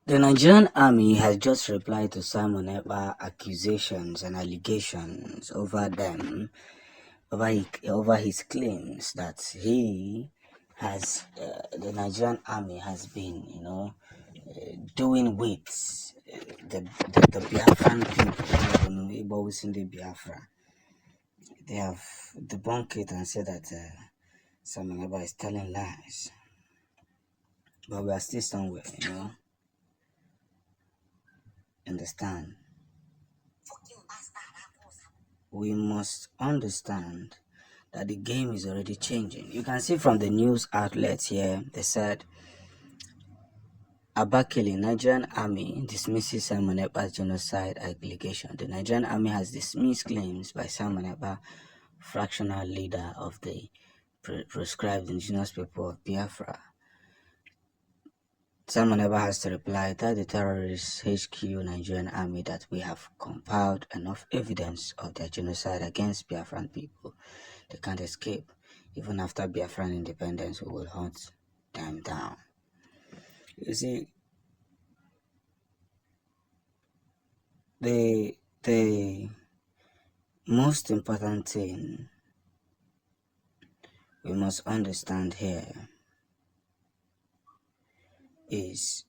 The Nigerian army has just replied to Simon Ekpa accusations and allegations over them, over his claims that the Nigerian army has been, doing with the Biafran people, in the Biafra. They have debunked it and said that Simon Ekpa is telling lies, but we are still somewhere, understand. We must understand that the game is already changing. You can see from the news outlets here, they said Abakili, Nigerian army dismisses Simon Ekpa's genocide allegation. The Nigerian army has dismissed claims by Simon Ekpa, fractional leader of the proscribed indigenous people of Biafra. Simon Ekpa has to reply that the terrorist HQ Nigerian army that we have compiled enough evidence of their genocide against Biafran people. They can't escape. Even after Biafran independence, we will hunt them down. You see, the most important thing we must understand here is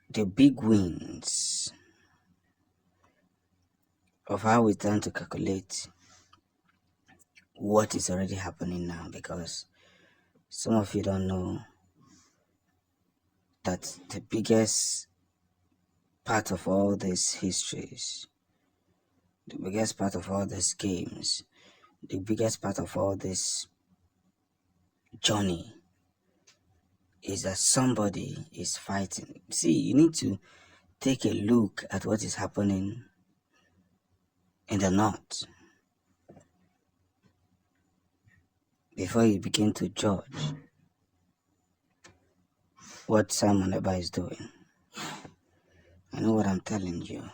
the big wins of how we tend to calculate what is already happening now, because some of you don't know that the biggest part of all these histories, the biggest part of all these games, the biggest part of all this journey is that somebody is fighting. See, you need to take a look at what is happening in the north before you begin to judge what Simon Ekpa is doing. I know what I'm telling you.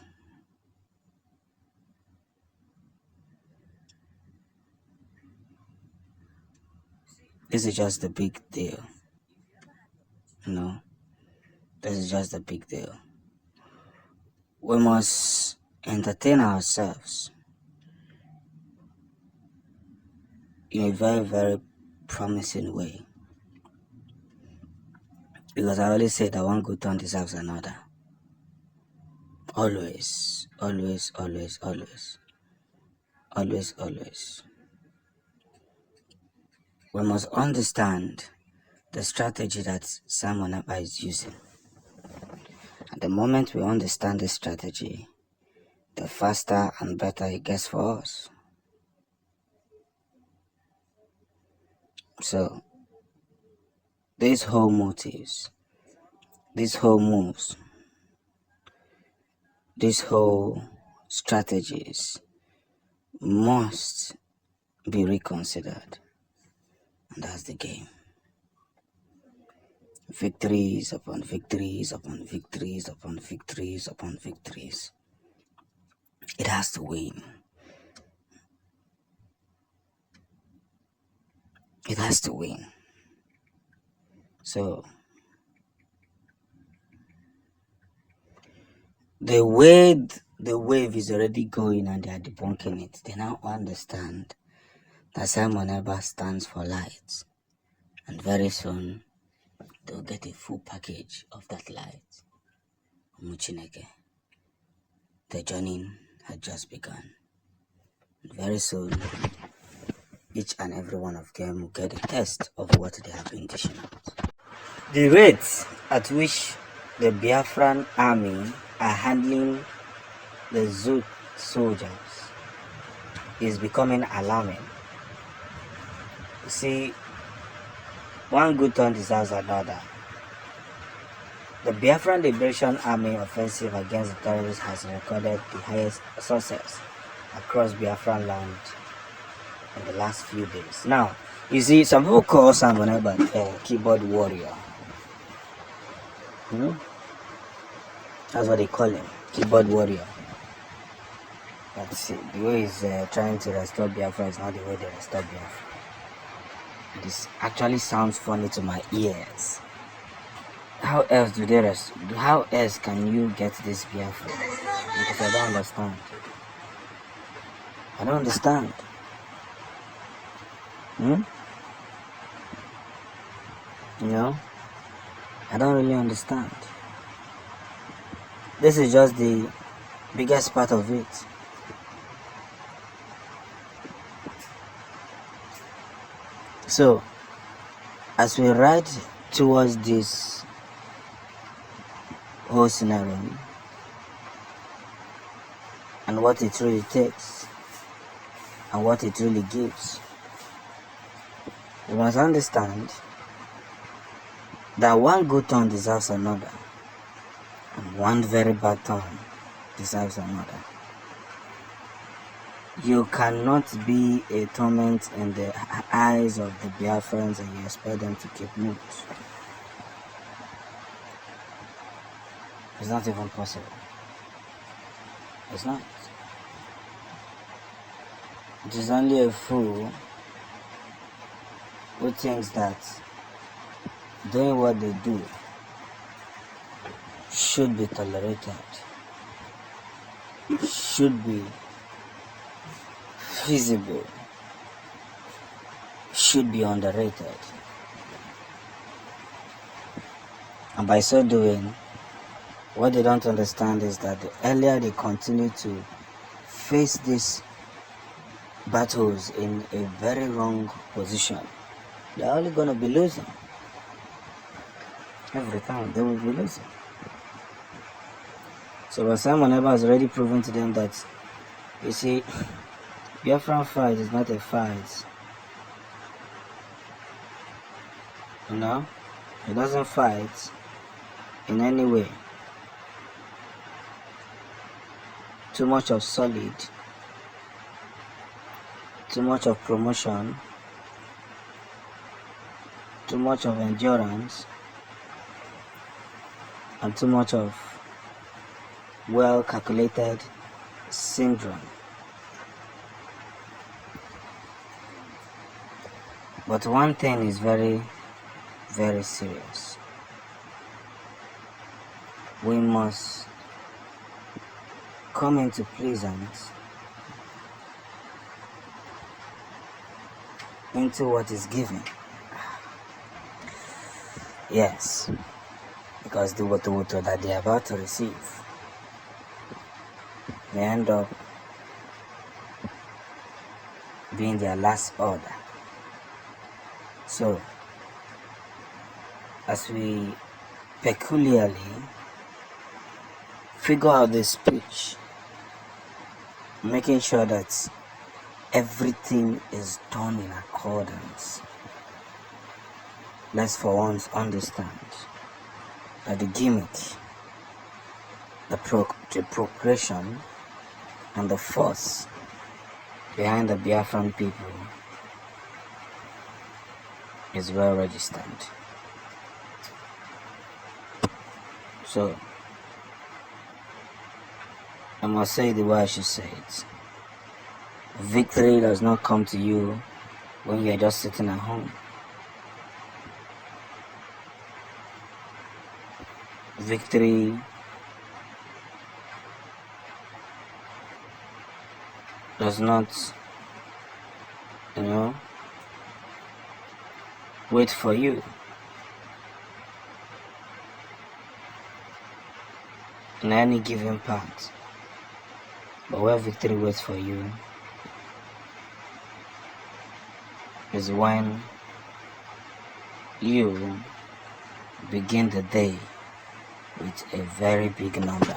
This is just the big deal. This is just the big deal. We must entertain ourselves in a very, very promising way. Because I always say that one good turn deserves another. Always, always, always, always. Always, always. We must understand the strategy that Simon Ekpa is using. At the moment we understand this strategy, the faster and better it gets for us. So, these whole motives, these whole moves, these whole strategies must be reconsidered. And that's the game. Victories upon victories upon victories upon victories upon victories. It has to win. It has to win. So, the way the wave is already going and they are debunking it, they now understand that Simon Ekpa stands for light. And very soon, they'll get a full package of that light. Muchineke. The journey had just begun. And very soon, each and every one of them will get a taste of what they have been dishing out. The rate at which the Biafran army are handling the Zoot soldiers is becoming alarming. You see, one good turn deserves another. The Biafran Liberation Army offensive against the terrorists has recorded the highest success across Biafran land in the last few days. Now, you see, some people call Simon Ekpa a keyboard warrior. That's what they call him, keyboard warrior. But see, the way he's trying to restore Biafra is not the way they restore Biafra. This actually sounds funny to my ears. how else do they how else can you get this Biafra? Because I don't understand. I don't understand. You know, I don't really understand. This is just the biggest part of it. So, as we ride towards this whole scenario and what it really takes and what it really gives, we must understand that one good turn deserves another, and one very bad turn deserves another. You cannot be a torment in the eyes of the Biafrans and you expect them to keep mute. It's not even possible. It's not. It is only a fool who thinks that doing what they do should be tolerated, should be feasible, should be underrated. And by so doing, what they don't understand is that the earlier they continue to face these battles in a very wrong position, they're only going to be losing. Every time they will be losing. So Simone has already proven to them that, you see, Biafran fight is not a fight. You know? He doesn't fight in any way. Too much of solid, too much of promotion, too much of endurance, and too much of well-calculated syndrome. But one thing is very, very serious. We must come into pleasance into what is given. Yes, because the water that they are about to receive may end up being their last order. So, as we peculiarly figure out this speech, making sure that everything is done in accordance, let's for once understand that the gimmick, the progression, and the force behind the Biafran people is well registered. So, I must say the way I should say it. Victory does not come to you when you're just sitting at home. Victory does not, wait for you. In any given part. But where victory waits for you is when you begin the day with a very big number.